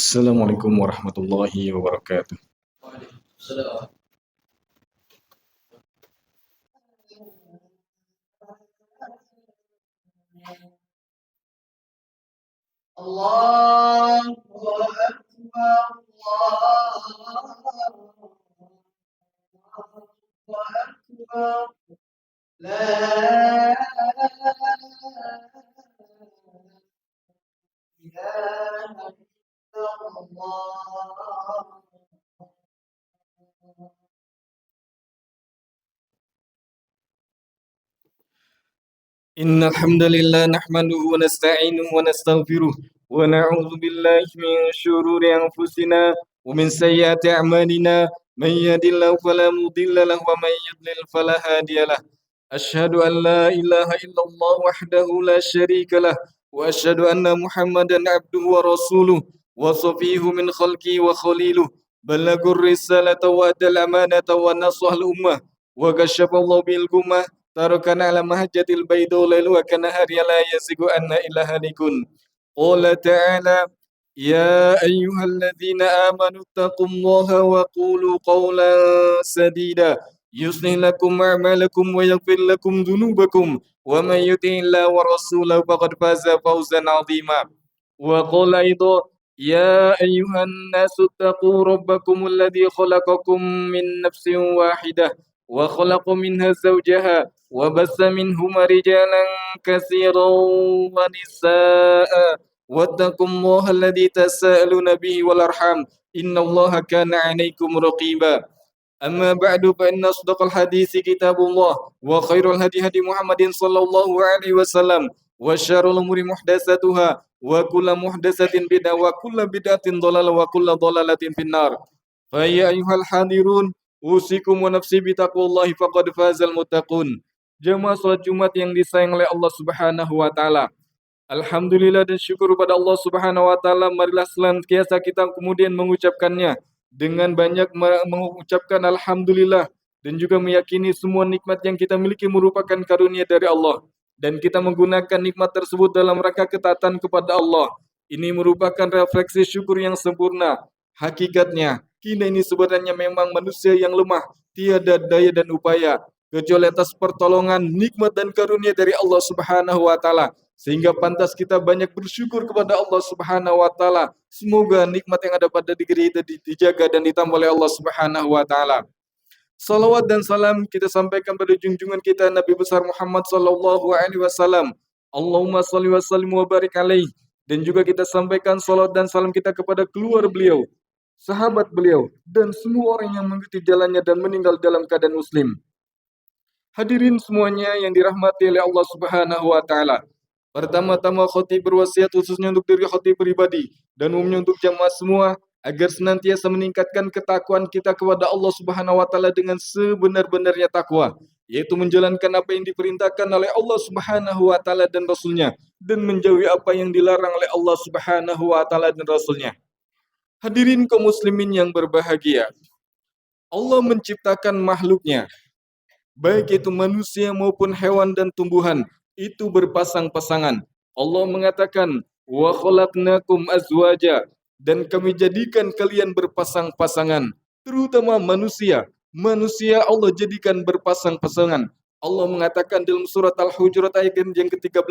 Assalamualaikum warahmatullahi wabarakatuh. الله أكبر الله أكبر لا إله إلا الله. إن الحمد لله نحمده ونستعينه ونستغفره ونعوذ بالله من شرور أنفسنا ومن سيئات أعمالنا من يهد الله فلا مضل له ومن يضلل فلا هادي له أشهد أن لا إله إلا الله وحده لا شريك له وأشهد أن محمدا عبده ورسوله وصفيه من خلقه وخليله بلغ الرسالة وأدى الأمانة ونصح الأمة وكشف الله به الغمة تركنا على مهجة البيضاء ليلها كنهارها لا يزيغ عنها إلا هالك قال تعالى يا أيها الذين آمنوا اتقوا الله وقولوا قولا سديدا يصلح لكم أعمالكم ويغفر لكم ذنوبكم ومن يطع الله ورسوله فقد فاز فوزا عظيما وقال أيضا يا أيها الناس اتقوا ربكم الذي خلقكم من نفس واحدة وخلق منها زوجها وبث منهما رجالا كثيرا ونساء واتقوا الله الذي تساءلون به والأرحام إن الله كان عليكم رقيبا أما بعد فإن أصدق الحديث كتاب الله وخير الهدي هدي محمد صلى الله عليه وسلم وشر الأمور محدثاتها وكل محدثة بدعة وكل بدعة ضلالة وكل ضلالة في النار فيا أيها الحاضرون أوصيكم ونفسي بتقوى الله فقد فاز المتقون. Jemaah salat Jumat yang disayang oleh Allah Subhanahu wa taala. Alhamdulillah dan syukur kepada Allah Subhanahu wa taala, marilah senantiasa kita kemudian mengucapkannya dengan banyak mengucapkan alhamdulillah dan juga meyakini semua nikmat yang kita miliki merupakan karunia dari Allah dan kita menggunakan nikmat tersebut dalam rangka ketaatan kepada Allah. Ini merupakan refleksi syukur yang sempurna. Hakikatnya, kita ini sebenarnya memang manusia yang lemah, tiada daya dan upaya kecuali atas pertolongan, nikmat dan karunia dari Allah Subhanahu wa taala. Sehingga pantas kita banyak bersyukur kepada Allah Subhanahu wa taala. Semoga nikmat yang ada pada diri kita dijaga dan ditambah oleh Allah Subhanahu wa taala. Salawat dan salam kita sampaikan pada junjungan kita Nabi besar Muhammad sallallahu alaihi wasallam. Allahumma shalli wa sallim wa barik alaihi. Dan juga kita sampaikan salawat dan salam kita kepada keluarga beliau, sahabat beliau, dan semua orang yang mengikuti jalannya dan meninggal dalam keadaan muslim. Hadirin semuanya yang dirahmati oleh Allah Subhanahu wa taala. Pertama-tama khatib berwasiat khususnya untuk diri khatib pribadi dan umumnya untuk jamaah semua agar senantiasa meningkatkan ketakwaan kita kepada Allah Subhanahu wa taala dengan sebenar-benarnya takwa, yaitu menjalankan apa yang diperintahkan oleh Allah Subhanahu wa taala dan Rasulnya dan menjauhi apa yang dilarang oleh Allah Subhanahu wa taala dan Rasulnya. Hadirin kaum muslimin yang berbahagia, Allah menciptakan makhluknya, baik itu manusia maupun hewan dan tumbuhan, itu berpasang-pasangan. Allah mengatakan, wa khalaqnakum azwaja, dan kami jadikan kalian berpasang-pasangan, terutama manusia. Manusia Allah jadikan berpasang-pasangan. Allah mengatakan dalam surat Al-Hujurat ayat yang ke-13,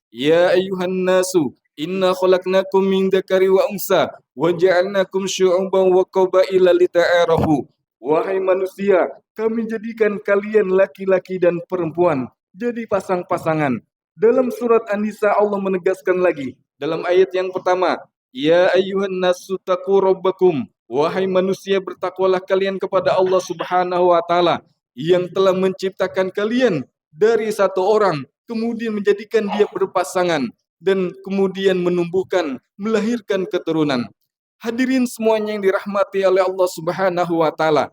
ya ayyuhan nasu, inna khalaqnakum min dzakari wa unsa, wa ja'alnakum syu'uban wa qabaila lita'arafu. Wahai manusia, kami jadikan kalian laki-laki dan perempuan jadi pasang-pasangan. Dalam surat An-Nisa Allah menegaskan lagi dalam ayat yang pertama, ya ayyuhan nasu taqu rabbakum, wahai manusia bertakwalah kalian kepada Allah Subhanahu wa taala yang telah menciptakan kalian dari satu orang kemudian menjadikan dia berpasangan dan kemudian menumbuhkan melahirkan keturunan. Hadirin semuanya yang dirahmati oleh Allah Subhanahu wa taala.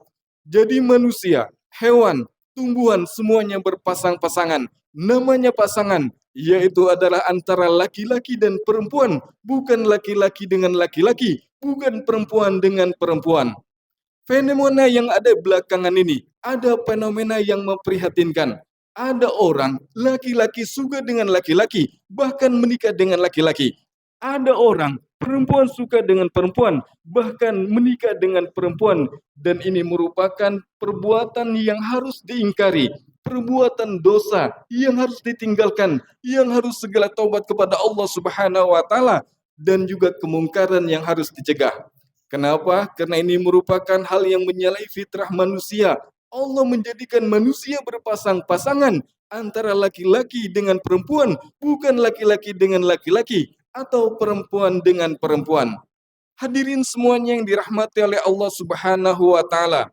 Jadi manusia, hewan, tumbuhan semuanya berpasang-pasangan. Namanya pasangan, yaitu adalah antara laki-laki dan perempuan, bukan laki-laki dengan laki-laki, bukan perempuan dengan perempuan. Fenomena yang ada belakangan ini, ada fenomena yang memprihatinkan. Ada orang laki-laki suka dengan laki-laki, bahkan menikah dengan laki-laki. Ada orang Perempuan suka dengan perempuan, bahkan menikah dengan perempuan, dan ini merupakan perbuatan yang harus diingkari, perbuatan dosa yang harus ditinggalkan, yang harus segera taubat kepada Allah Subhanahu wa taala, dan juga kemungkaran yang harus dicegah. Kenapa? Karena ini merupakan hal yang menyalahi fitrah manusia. Allah menjadikan manusia berpasang-pasangan antara laki-laki dengan perempuan, bukan laki-laki dengan laki-laki atau perempuan dengan perempuan. Hadirin semuanya yang dirahmati oleh Allah Subhanahu wa taala.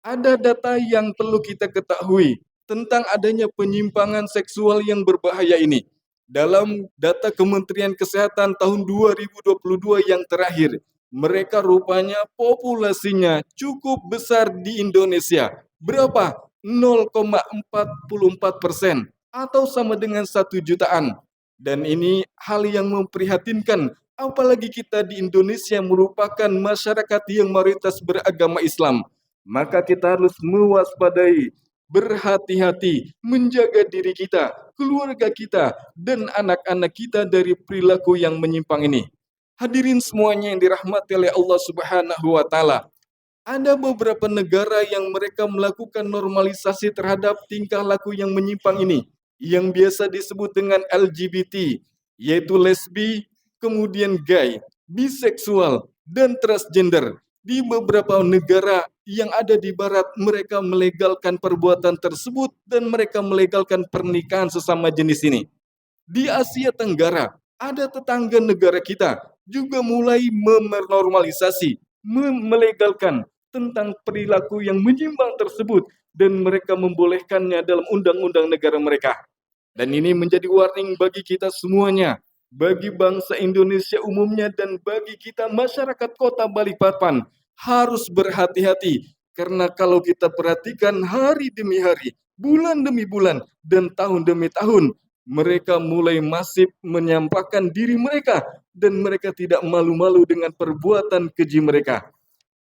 Ada data yang perlu kita ketahui tentang adanya penyimpangan seksual yang berbahaya ini. Dalam data Kementerian Kesehatan tahun 2022 yang terakhir, mereka rupanya populasinya cukup besar di Indonesia. Berapa? 0,44% atau sama dengan 1 jutaan. Dan ini hal yang memprihatinkan, apalagi kita di Indonesia merupakan masyarakat yang mayoritas beragama Islam. Maka kita harus mewaspadai, berhati-hati, menjaga diri kita, keluarga kita, dan anak-anak kita dari perilaku yang menyimpang ini. Hadirin semuanya yang dirahmati oleh Allah Subhanahu wa taala. Ada beberapa negara yang mereka melakukan normalisasi terhadap tingkah laku yang menyimpang ini, yang biasa disebut dengan LGBT, yaitu lesbi, kemudian gay, biseksual, dan transgender. Di beberapa negara yang ada di barat, mereka melegalkan perbuatan tersebut dan mereka melegalkan pernikahan sesama jenis ini. Di Asia Tenggara, ada tetangga negara kita juga mulai menormalisasi, melegalkan tentang perilaku yang menyimpang tersebut dan mereka membolehkannya dalam undang-undang negara mereka. Dan ini menjadi warning bagi kita semuanya, bagi bangsa Indonesia umumnya dan bagi kita masyarakat kota Balikpapan, harus berhati-hati. Karena kalau kita perhatikan hari demi hari, bulan demi bulan, dan tahun demi tahun, mereka mulai masif menyampaikan diri mereka dan mereka tidak malu-malu dengan perbuatan keji mereka.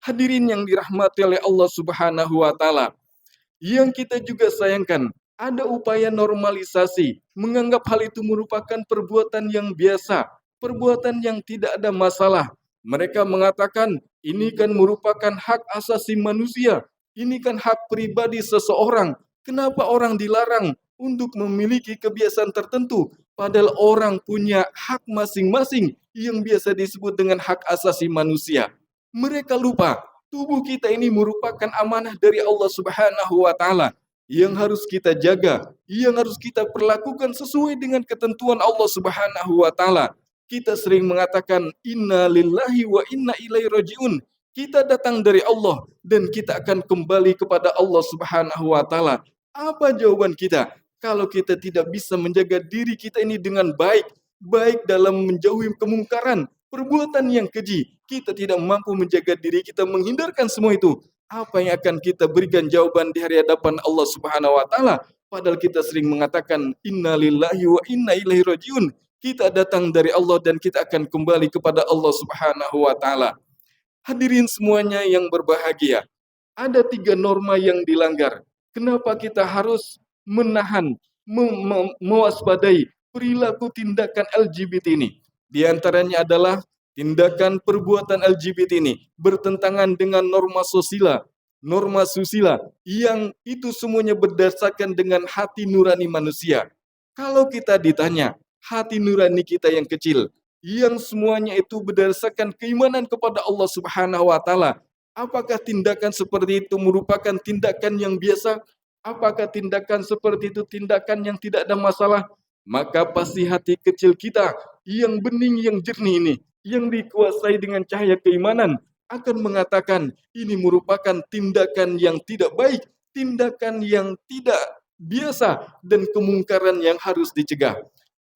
Hadirin yang dirahmati oleh Allah Subhanahu wa taala, yang kita juga sayangkan, ada upaya normalisasi, menganggap hal itu merupakan perbuatan yang biasa, perbuatan yang tidak ada masalah. Mereka mengatakan, ini kan merupakan hak asasi manusia, ini kan hak pribadi seseorang. Kenapa orang dilarang untuk memiliki kebiasaan tertentu, padahal orang punya hak masing-masing yang biasa disebut dengan hak asasi manusia. Mereka lupa, tubuh kita ini merupakan amanah dari Allah Subhanahu wa taala yang harus kita jaga, yang harus kita perlakukan sesuai dengan ketentuan Allah Subhanahu wa taala. Kita sering mengatakan inna lillahi wa inna ilaihi rajiun. Kita datang dari Allah dan kita akan kembali kepada Allah Subhanahu wa taala. Apa jawaban kita? Kalau kita tidak bisa menjaga diri kita ini dengan baik, baik dalam menjauhi kemungkaran, perbuatan yang keji, kita tidak mampu menjaga diri kita menghindarkan semua itu. Apa yang akan kita berikan jawaban di hari hadapan Allah Subhanahu wa taala? Padahal kita sering mengatakan innalillahi wa inna ilaihi rajiun. Kita datang dari Allah dan kita akan kembali kepada Allah Subhanahu wa taala. Hadirin semuanya yang berbahagia, ada 3 norma yang dilanggar. Kenapa kita harus menahan, mewaspadai perilaku tindakan LGBT ini? Di antaranya adalah tindakan perbuatan LGBT ini bertentangan dengan norma susila yang itu semuanya berdasarkan dengan hati nurani manusia. Kalau kita ditanya, hati nurani kita yang kecil, yang semuanya itu berdasarkan keimanan kepada Allah Subhanahu wa taala, apakah tindakan seperti itu merupakan tindakan yang biasa? Apakah tindakan seperti itu tindakan yang tidak ada masalah? Maka pasti hati kecil kita yang bening, yang jernih ini, yang dikuasai dengan cahaya keimanan, akan mengatakan ini merupakan tindakan yang tidak baik, tindakan yang tidak biasa, dan kemungkaran yang harus dicegah.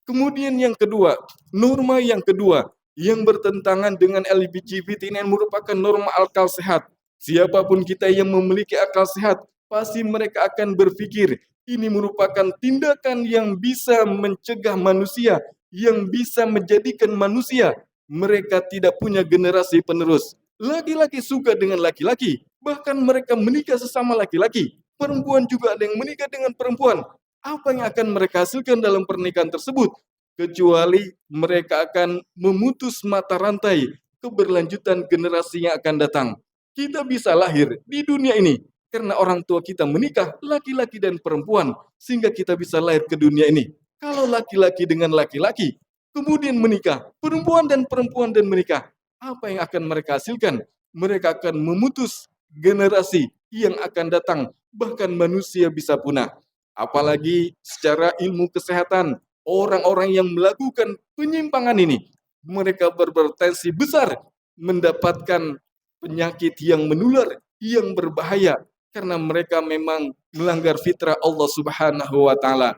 Kemudian yang kedua, norma yang kedua, yang bertentangan dengan LGBT ini merupakan norma akal sehat. Siapapun kita yang memiliki akal sehat, pasti mereka akan berpikir, ini merupakan tindakan yang bisa mencegah manusia, yang bisa menjadikan manusia, mereka tidak punya generasi penerus. Laki-laki suka dengan laki-laki, bahkan mereka menikah sesama laki-laki. Perempuan juga ada yang menikah dengan perempuan. Apa yang akan mereka hasilkan dalam pernikahan tersebut? kecuali mereka akan memutus mata rantai keberlanjutan generasi yang akan datang. Kita bisa lahir di dunia ini karena orang tua kita menikah laki-laki dan perempuan sehingga kita bisa lahir ke dunia ini. Kalau laki-laki dengan laki-laki kemudian menikah, perempuan dan menikah, apa yang akan mereka hasilkan? Mereka akan memutus generasi yang akan datang, bahkan manusia bisa punah. Apalagi secara ilmu kesehatan, orang-orang yang melakukan penyimpangan ini, mereka berpotensi besar mendapatkan penyakit yang menular, yang berbahaya, karena mereka memang melanggar fitrah Allah Subhanahu wa Ta'ala.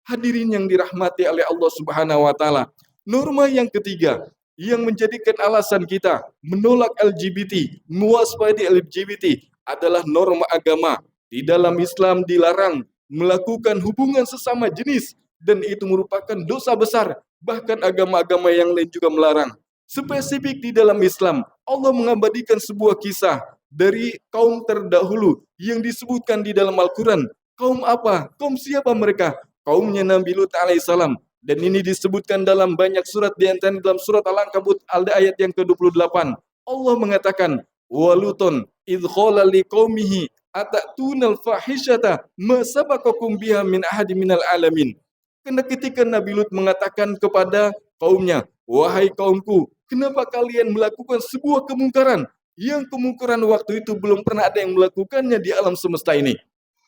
Hadirin yang dirahmati oleh Allah Subhanahu wa Ta'ala, norma yang ketiga yang menjadikan alasan kita menolak LGBT, mewaspadai LGBT adalah norma agama. Di dalam Islam dilarang melakukan hubungan sesama jenis dan itu merupakan dosa besar. Bahkan agama-agama yang lain juga melarang. Spesifik di dalam Islam, Allah mengabadikan sebuah kisah dari kaum terdahulu yang disebutkan di dalam Al-Quran. Kaum apa? Kaum siapa mereka? Kaumnya Nabi Lut alaihissalam. Dan ini disebutkan dalam banyak surat, di antaranya dalam surat Al-Ankabut ayat yang ke-28. Allah mengatakan, "Walutun idh qala liqaumihi atatuna al-fahishata ma sabaqakum biha min ahadi minal alamin." Karena ketika Nabi Lut mengatakan kepada kaumnya, "Wahai kaumku, kenapa kalian melakukan sebuah kemungkaran yang kemungkaran waktu itu belum pernah ada yang melakukannya di alam semesta ini?"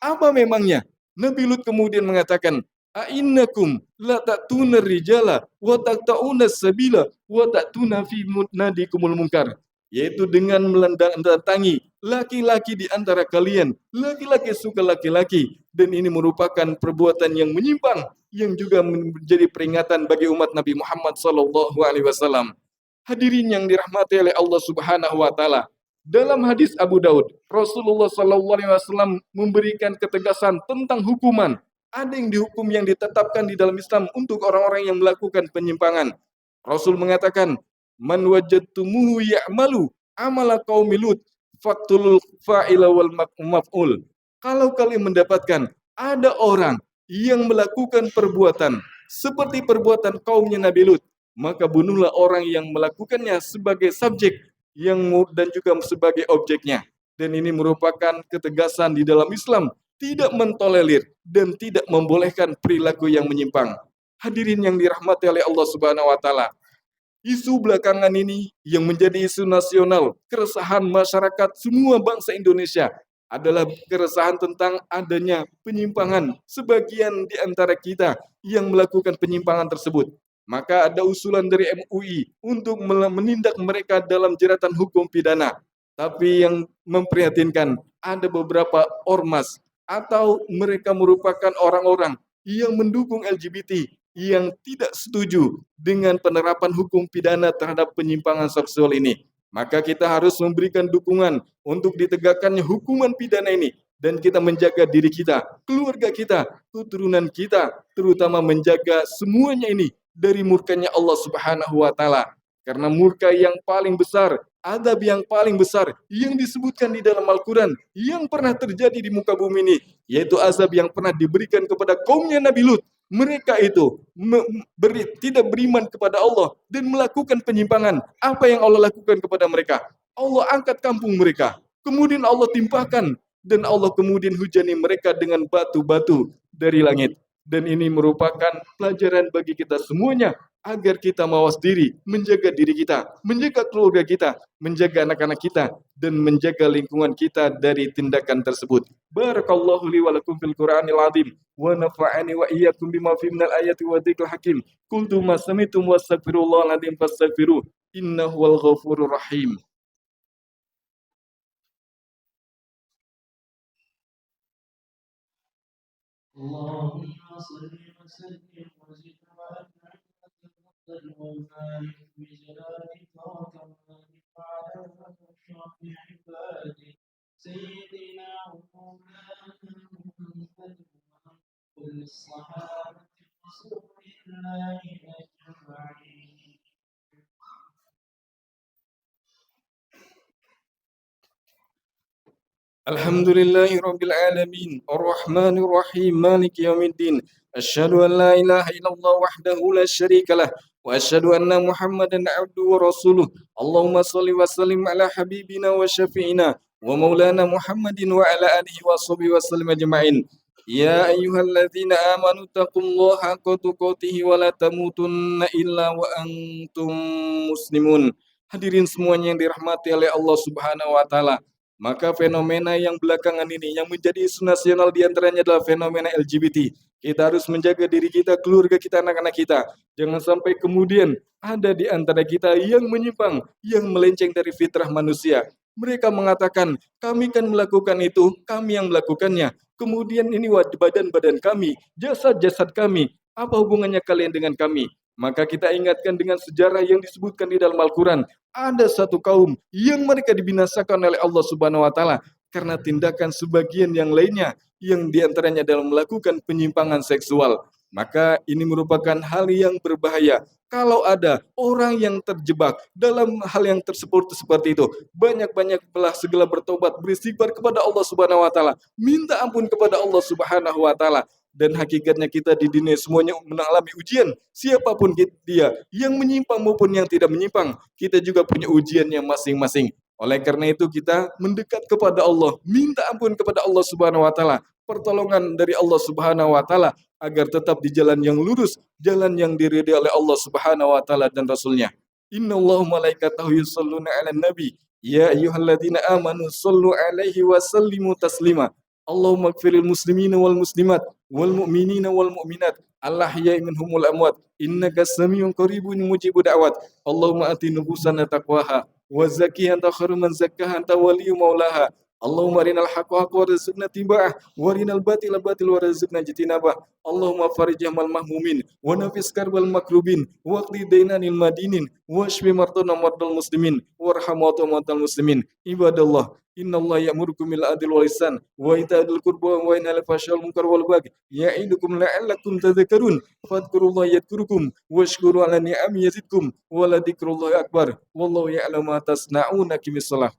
Apa memangnya? Nabi Lut kemudian mengatakan, "A'innakum la ta'tuna rijala wa taqta'una sabila wa ta'tuna fi nadikumul munkar." Yaitu dengan mendatangi laki-laki di antara kalian, laki-laki suka laki-laki, dan ini merupakan perbuatan yang menyimpang yang juga menjadi peringatan bagi umat Nabi Muhammad sallallahu alaihi wasallam. Hadirin yang dirahmati oleh Allah Subhanahu wa taala, dalam hadis Abu Daud, Rasulullah sallallahu alaihi wasallam memberikan ketegasan tentang hukuman. Ada yang dihukum yang ditetapkan di dalam Islam untuk orang-orang yang melakukan penyimpangan. Rasul mengatakan, "Man wajadtumuhu ya'malu amala qaumi Lut, faqtulul fa'ila wal maf'ul." Kalau kalian mendapatkan ada orang yang melakukan perbuatan seperti perbuatan kaumnya Nabi Lut, maka bunuhlah orang yang melakukannya sebagai subjek yang dan juga sebagai objeknya. Dan ini merupakan ketegasan di dalam Islam, tidak mentolerir dan tidak membolehkan perilaku yang menyimpang. Hadirin yang dirahmati oleh Allah Subhanahu wa taala, isu belakangan ini yang menjadi isu nasional, keresahan masyarakat semua bangsa Indonesia adalah keresahan tentang adanya penyimpangan sebagian di antara kita yang melakukan penyimpangan tersebut. Maka ada usulan dari MUI untuk menindak mereka dalam jeratan hukum pidana. Tapi yang memprihatinkan, ada beberapa ormas atau mereka merupakan orang-orang yang mendukung LGBT yang tidak setuju dengan penerapan hukum pidana terhadap penyimpangan seksual ini. Maka kita harus memberikan dukungan untuk ditegakkannya hukuman pidana ini dan kita menjaga diri kita, keluarga kita, keturunan kita, terutama menjaga semuanya ini dari murkanya Allah Subhanahu wa taala. Karena murka yang paling besar, adab yang paling besar yang disebutkan di dalam Al-Quran yang pernah terjadi di muka bumi ini, yaitu azab yang pernah diberikan kepada kaumnya Nabi Lut. Mereka itu tidak beriman kepada Allah dan melakukan penyimpangan. Apa yang Allah lakukan kepada mereka? Allah angkat kampung mereka. Kemudian Allah timpakan dan Allah kemudian hujani mereka dengan batu-batu dari langit. Dan ini merupakan pelajaran bagi kita semuanya agar kita mawas diri, menjaga diri kita, menjaga keluarga kita, menjaga anak-anak kita, dan menjaga lingkungan kita dari tindakan tersebut. Barakallahu li wa lakum fil Qur'anil azim wa nafa'ani wa iyyakum bima fi minal ayati wa dzikril hakim. Qultu ma sami'tum wastaghfirullahal azim fastaghfiruh innahu wal ghafurur rahim. اللهم صل وسلم وزد وأنعم وتفضل وبارك بجلالك وكمالك على أشرف عبادك سيدنا ومولانا محمد وكل الصحابة رسول الله أجمعين. Alhamdulillahi rabbil alamin, arrahmanir rahim, maliki yaumiddin. Asyhadu an la ilaha illallah wahdahu la syarikalah wa asyhadu anna Muhammadan abduhu wa rasuluh. Allahumma shalli wa sallim ala habibina wa syafi'ina wa maulana Muhammadin wa ala alihi wa sahbihi wa sallim ajma'in. Ya ayyuhalladzina amanu taqullaha haqqa tuqatih wa la tamutunna illa wa antum muslimun. Hadirin semuanya yang dirahmati oleh Allah Subhanahu wa taala. Maka fenomena yang belakangan ini yang menjadi isu nasional diantaranya adalah fenomena LGBT. Kita harus menjaga diri kita, keluarga kita, anak-anak kita. Jangan sampai kemudian ada di antara kita yang menyimpang, yang melenceng dari fitrah manusia. Mereka mengatakan, kami kan melakukan itu, kami yang melakukannya. Kemudian ini badan-badan kami, jasad-jasad kami. Apa hubungannya kalian dengan kami? Maka kita ingatkan dengan sejarah yang disebutkan di dalam Al-Quran. Ada satu kaum yang mereka dibinasakan oleh Allah Subhanahu wa taala karena tindakan sebagian yang lainnya yang diantaranya dalam melakukan penyimpangan seksual. Maka ini merupakan hal yang berbahaya. Kalau ada orang yang terjebak dalam hal yang tersebut seperti itu, banyak-banyaklah segala bertobat, beristighfar kepada Allah Subhanahu wa taala, minta ampun kepada Allah Subhanahu wa taala. Dan hakikatnya kita di dunia semuanya mengalami ujian. Siapapun dia, yang menyimpang maupun yang tidak menyimpang, kita juga punya ujiannya masing-masing. Oleh karena itu kita mendekat kepada Allah, minta ampun kepada Allah Subhanahu wa taala, pertolongan dari Allah Subhanahu wa taala agar tetap di jalan yang lurus, jalan yang diridhai oleh Allah Subhanahu wa taala dan Rasulnya. Innallaha malaikatahu yusholluna 'alan nabi, ya ayyuhalladzina amanu shollu 'alaihi wa sallimu taslima. Allahumma ighfiril muslimina wal muslimat wal mu'minina wal mu'minat al-ahya'i minhum wal amwat innaka samiun qaribun mujibud da'wat. Allahumma ati nufusana taqwaha wa zakkiha anta khairu man zakkaha anta waliyyu maulaha. Allahumma arinal haqqa haqqa warzuqna tiba'ah wa arinal batila batil warzuqna jitinabah. Allahumma farij hamal mahmumin wa nafis karbal makrubin wa qdi dainanil madinin wa shfi martana mardal muslimin warham mautal muslimin. Ibadallah, innallaha ya'murukum bil adli wal ihsan wa ita'il qurba wa yanha 'anil fahsya'i wal munkar wal baghi ya'idukum la'allakum tadhakkarun. Fadhkurullaha yadhkurukum washkuru 'ala ni'amihi yazidkum wa la dzikrullahi akbar. Wallahu ya'lamu ma tasna'una. Qimis shalah.